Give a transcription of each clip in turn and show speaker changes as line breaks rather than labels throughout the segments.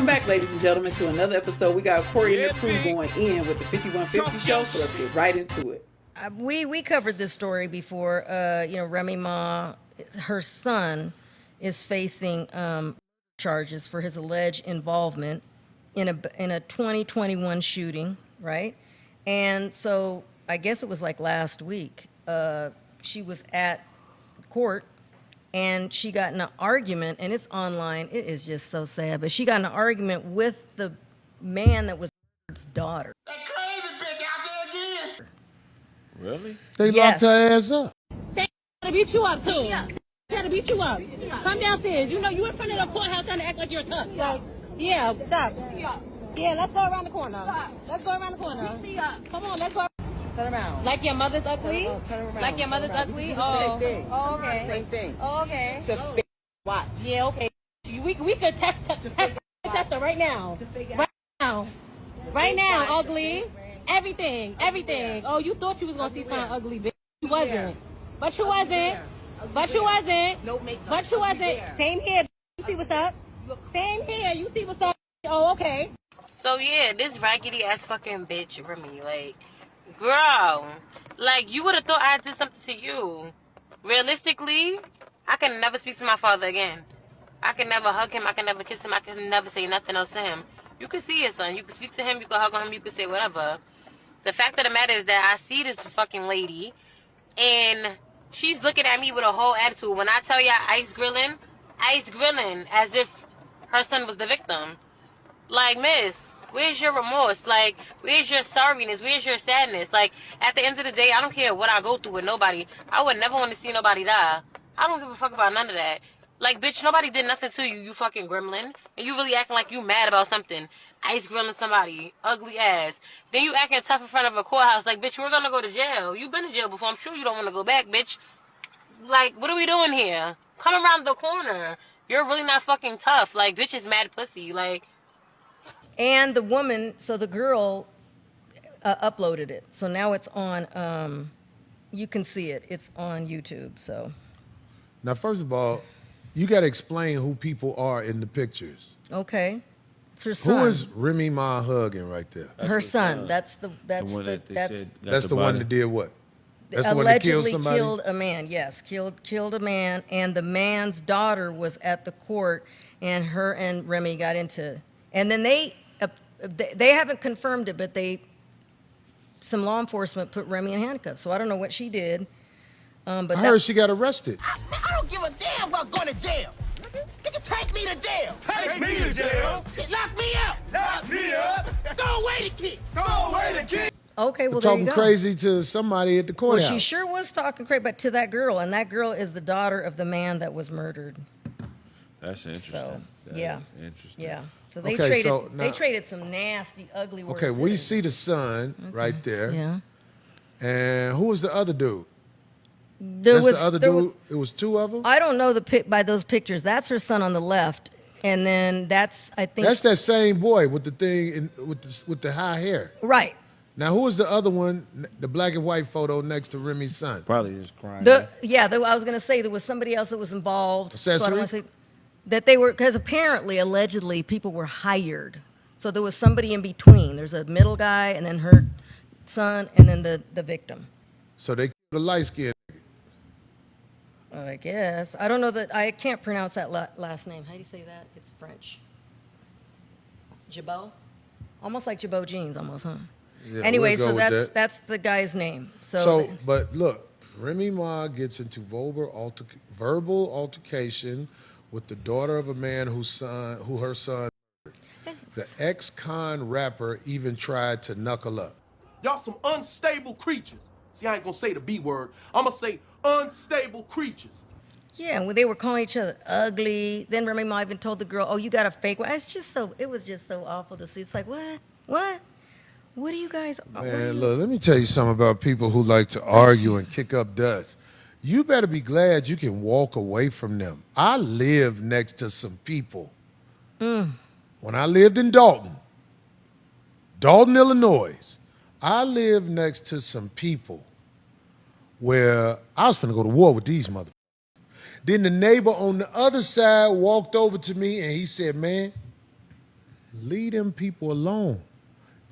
Welcome back, ladies and gentlemen, to another episode. We got Cory and the crew going in with the 5150 show, so let's get right into it.
We covered this story before. Remy Ma, her son, is facing charges for his alleged involvement in a 2021 shooting, right? And so I guess it was like last week. She was at court and she got in an argument, and it's online. It is just so sad, but she got in an argument with the man that was her daughter.
That crazy bitch out there again.
Really?
They locked her ass up.
They trying to beat you up too. Trying to beat you up. Come downstairs. You know you in front of the courthouse trying to act like you're tough. Like, yeah, stop. Yeah, let's go around the corner. Let's go around the corner. Come on, let's go.
Turn around.
Like your mother's ugly?
Turn around.
Like your mother's ugly?
Same thing.
Oh, okay.
Same thing.
Oh, okay.
Just watch.
Yeah, okay. We could test her right now. Right now. Right now, ugly. Everything. Oh, you thought you was gonna see something ugly, bitch. You wasn't. But you wasn't. But you wasn't. But you wasn't. Same here. You see what's up? Same here. You see what's up? Oh, okay.
So yeah, this raggedy ass fucking bitch, Remy, like, girl, like, you would have thought I did something to you. Realistically, I can never speak to my father again. I can never hug him. I can never kiss him. I can never say nothing else to him. You can see your son. You can speak to him. You can hug on him. You can say whatever. The fact of the matter is that I see this fucking lady, and she's looking at me with a whole attitude. When I tell y'all ice grilling as if her son was the victim. Like, miss, where's your remorse? Like, where's your sorriness? Where's your sadness? Like, at the end of the day, I don't care what I go through with nobody. I would never want to see nobody die. I don't give a fuck about none of that. Like, bitch, nobody did nothing to you, you fucking gremlin. And you really acting like you mad about something. Ice grilling somebody. Ugly ass. Then you acting tough in front of a courthouse. Like, bitch, we're gonna go to jail. You've been to jail before. I'm sure you don't want to go back, bitch. Like, what are we doing here? Come around the corner. You're really not fucking tough. Like, bitch is mad pussy. Like...
And the woman, so the girl uploaded it. So now it's on, you can see it. It's on YouTube, so.
Now, first of all, you got to explain who people are in the pictures.
Okay. It's her son.
Who is Remy Ma hugging right there?
Her son. That's the
one that did what? That's the one that killed
allegedly
somebody?
killed a man. Yes, killed a man, and the man's daughter was at the court, and her and Remy got into, and then they haven't confirmed it, but some law enforcement put Remy in handcuffs. So I don't know what she did. But
I heard she got arrested.
I don't give a damn about going to jail. Nigga, take me to jail.
Take me to jail.
Lock me up.
Lock me up.
Throw away the kid.
Throw away the kid.
Okay, well,
talking
there you go.
crazy to somebody at the courthouse.
Well, she sure was talking crazy, but to that girl, and that girl is the daughter of the man that was murdered.
That's interesting.
So,
That
yeah.
is interesting.
Yeah. So they
Okay,
traded.
now-
They traded some nasty, ugly words.
Okay, we see the son right there.
Yeah.
And who was the other dude?
There
That's
was
the other
there
dude.
was-
It was two of them.
I don't know by those pictures. That's her son on the left, and then that's I think
That's that same boy with the thing with the high hair.
right.
Now, who was the other one? The black and white photo next to Remy's son.
Probably just crying.
I was going to say there was somebody else that was involved. So I don't
Accessory?
want to say that they were, because apparently, allegedly, people were hired. So there was somebody in between. There's a middle guy, and then her son, and then the victim.
So they killed the light skin.
I guess. I don't know that. I can't pronounce that last name. How do you say that? It's French. Jabot? Almost like Jabot jeans, almost, huh?
Yeah,
Anyway,
we'll
so
go with that.
that's the guy's name.
But look, Remy Ma gets into verbal altercation with the daughter of a man who her son murdered. The ex-con rapper even tried to knuckle up.
Y'all some unstable creatures. See, I ain't gonna say the B word. I'm gonna say unstable creatures.
Yeah, when they were calling each other ugly, then Remy Ma even told the girl, "Oh, you got a fake one." It was just so awful to see. It's like, what? What are you guys?
Man, look, let me tell you something about people who like to argue and kick up dust. You better be glad you can walk away from them. I live next to some people. When I lived in Dalton, Illinois, I lived next to some people where I was finna go to war with these motherfuckers. Then the neighbor on the other side walked over to me and he said, "Man, leave them people alone.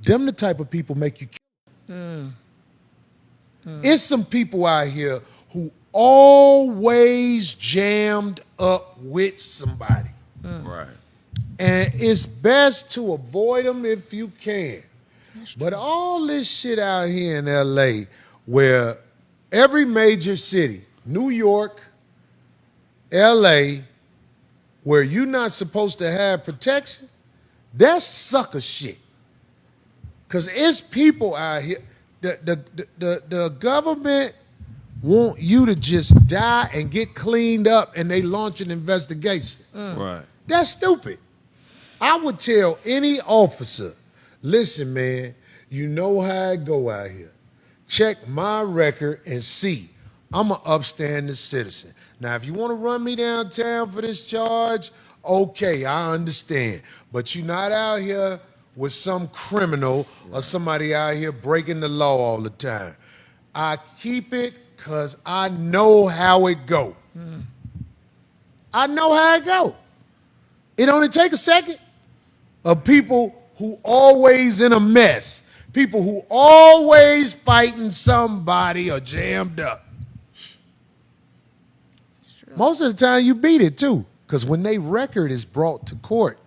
Them the type of people make you kill. It's some people out here who always jammed up with somebody.
Right.
And it's best to avoid them if you can. But all this shit out here in LA, where every major city, New York, LA, where you're not supposed to have protection, that's sucker shit. Because it's people out here. The government want you to just die and get cleaned up and they launch an investigation.
Right.
That's stupid. I would tell any officer, listen, man, you know how I go out here. Check my record and see. I'm an upstanding citizen. Now, if you want to run me downtown for this charge, okay, I understand. But you're not out here with some criminal or somebody out here breaking the law all the time. I keep it because I know how it go. I know how it go. It only take a second. Of people who always in a mess, people who always fighting somebody or jammed up. Most of the time you beat it too, because when they record is brought to court,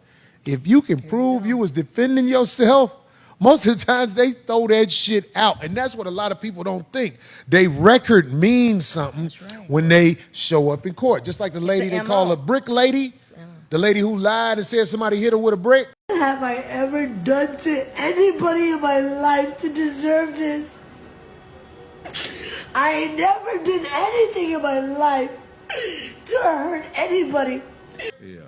if you can prove you was defending yourself, most of the times they throw that shit out, and that's what a lot of people don't think. They record means something when they show up in court. Just like the lady they call a brick lady, the lady who lied and said somebody hit her with a brick.
Have I ever done to anybody in my life to deserve this? I never did anything in my life to hurt anybody.
Yeah.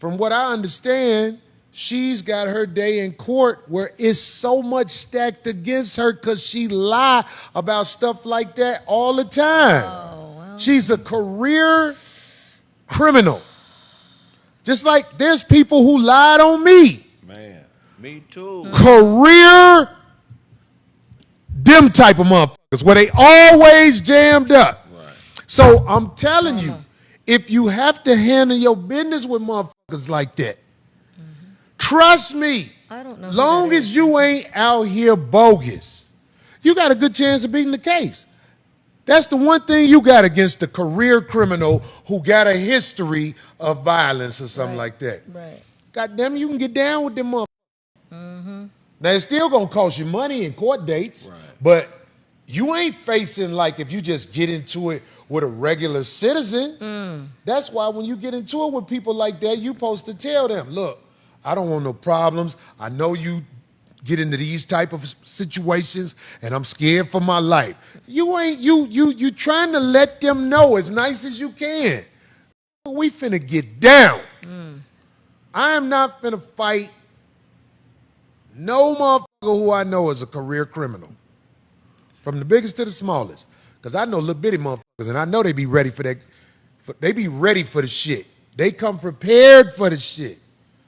From what I understand, she's got her day in court where it's so much stacked against her because she lie about stuff like that all the time.
Oh, well.
She's a career criminal. Just like there's people who lied on me.
Man, me too.
Career, them type of motherfuckers where they always jammed up.
Right.
So I'm telling you, if you have to handle your business with motherfuckers like that, trust me,
I don't know who
long
that
as you ain't out here bogus, you got a good chance of beating the case. That's the one thing you got against a career criminal who got a history of violence or something like that.
Right.
God damn it, you can get down with them motherfuckers. Now, it's still going to cost you money in court dates, but you ain't facing like if you just get into it with a regular citizen. That's why when you get into it with people like that, you supposed to tell them, look, I don't want no problems. I know you get into these type of situations and I'm scared for my life. You trying to let them know as nice as you can. We finna get down. I am not finna fight no motherfucker who I know is a career criminal. From the biggest to the smallest. Because I know little bitty motherfuckers and I know they be ready for that. They be ready for the shit. They come prepared for the shit.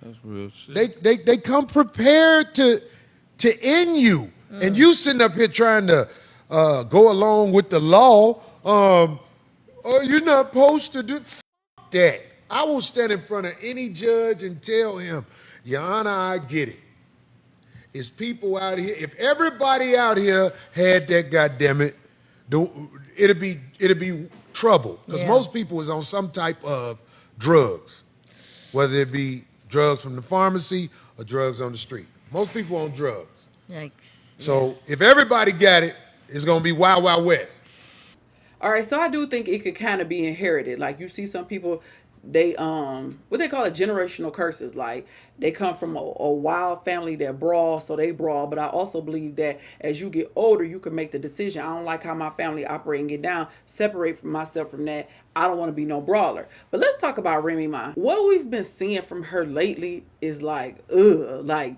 That's real shit.
They come prepared to end you. And you sitting up here trying to go along with the law. You're not supposed to do that. I will stand in front of any judge and tell him, Your Honor, I get it. It's people out here. If everybody out here had that, goddammit, it'd be trouble. Because most people is on some type of drugs, whether it be drugs from the pharmacy or drugs on the street. Most people on drugs.
Yikes.
So if everybody got it, it's gonna be Wild Wild West.
All right, so I do think it could kind of be inherited. Like you see some people, they what they call it, generational curses. Like they come from a wild family that brawl, so they brawl. But I also believe that as you get older, you can make the decision. I don't like how my family operate and get down. Separate from myself from that. I don't want to be no brawler. But let's talk about Remy Ma. What we've been seeing from her lately is like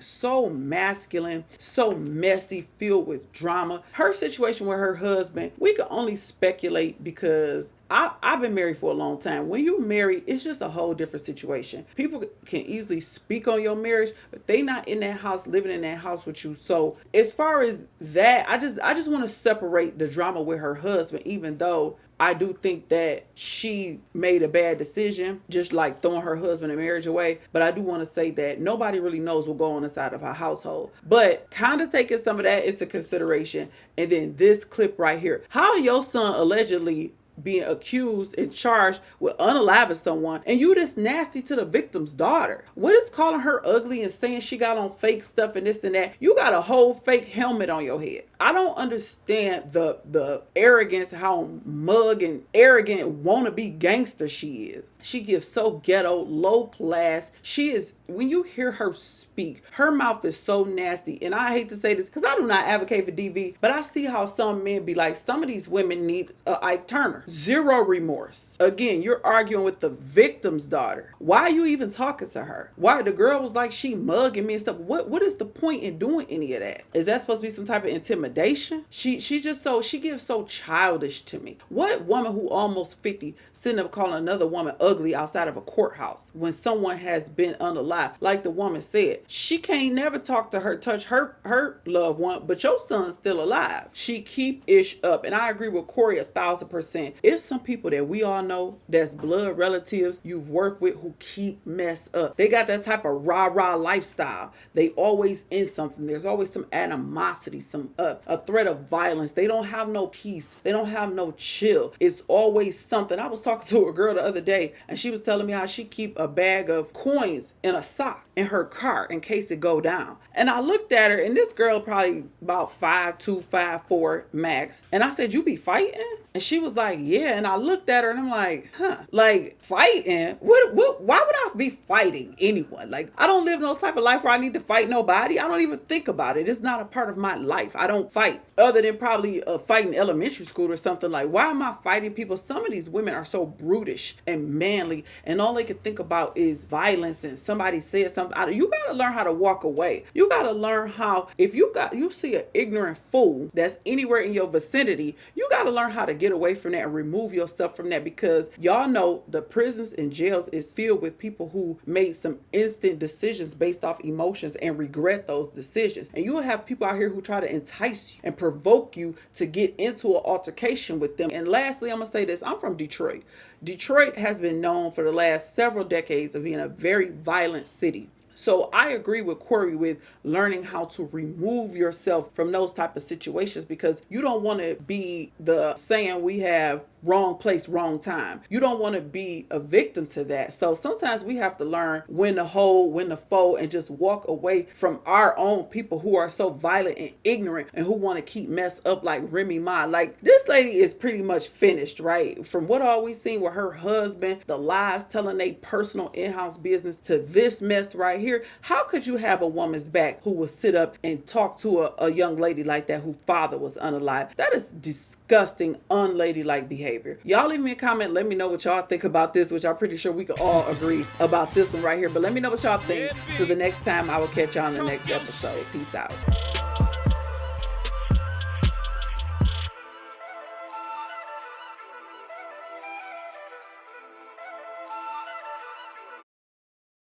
so masculine, so messy, filled with drama. Her situation with her husband, we can only speculate because I've been married for a long time. When you marry, it's just a whole different situation. People can easily speak on your marriage, but they not in that house, living in that house with you. So as far as that, I just want to separate the drama with her husband, even though I do think that she made a bad decision, just like throwing her husband and marriage away. But I do want to say that nobody really knows what goes on inside of her household. But kind of taking some of that into consideration. And then this clip right here. How your son allegedly being accused and charged with unaliving someone, and you this nasty to the victim's daughter. What is calling her ugly and saying she got on fake stuff and this and that? You got a whole fake helmet on your head. I don't understand the arrogance, how mug and arrogant wannabe gangster she is. She gives so ghetto, low class. She is, when you hear her speak, her mouth is so nasty. And I hate to say this because I do not advocate for DV, but I see how some men be like, some of these women need Ike Turner. Zero remorse. Again, you're arguing with the victim's daughter. Why are you even talking to her? Why the girl was like, she mugging me and stuff. What is the point in doing any of that? Is that supposed to be some type of intimidation? She gives so childish to me. What woman who almost 50 sitting up calling another woman ugly outside of a courthouse when someone has been unalive? Like the woman said, she can't never talk to her, touch her loved one, but your son's still alive. She keep ish up. And I agree with Cory 1,000%. It's some people that we all know that's blood relatives you've worked with who keep mess up. They got that type of rah-rah lifestyle. They always in something. There's always some animosity, some a threat of violence. They don't have no peace. They don't have no chill. It's always something. I was talking to a girl the other day and she was telling me how she keep a bag of coins in a sock in her car in case it go down. And I looked at her, and this girl probably about 5'2", 5'4" max. And I said, "You be fighting?" And she was like, "Yeah." And I looked at her and I'm like, like fighting? What why would I be fighting anyone? Like, I don't live no type of life where I need to fight nobody. I don't even think about it. It's not a part of my life. I don't fight, other than probably fighting elementary school or something. Like, why am I fighting people? Some of these women are so brutish and manly, and all they can think about is violence, and somebody said something. You gotta learn how to walk away. You gotta learn how, if you see an ignorant fool that's anywhere in your vicinity, you gotta learn how to get away from that and remove yourself from that, because y'all know the prisons and jails is filled with people who made some instant decisions based off emotions and regret those decisions. And you will have people out here who try to entice you and provoke you to get into an altercation with them. And lastly, I'm gonna say this. I'm from Detroit. Detroit has been known for the last several decades of being a very violent city. So I agree with Cory with learning how to remove yourself from those type of situations, because you don't want to be the saying we have, wrong place, wrong time. You don't want to be a victim to that. So sometimes we have to learn when to hold, when to fold, and just walk away from our own people who are so violent and ignorant and who want to keep mess up, like Remy Ma. Like, this lady is pretty much finished, right? From what all we seen with her husband, the lies telling they personal in-house business, to this mess right here. How could you have a woman's back who will sit up and talk to a young lady like that whose father was unalive? That is disgusting, unladylike behavior. Y'all leave me a comment. Let me know what y'all think about this, which I'm pretty sure we could all agree about this one right here. But let me know what y'all think. So the next time, I will catch y'all in the next episode. Peace out.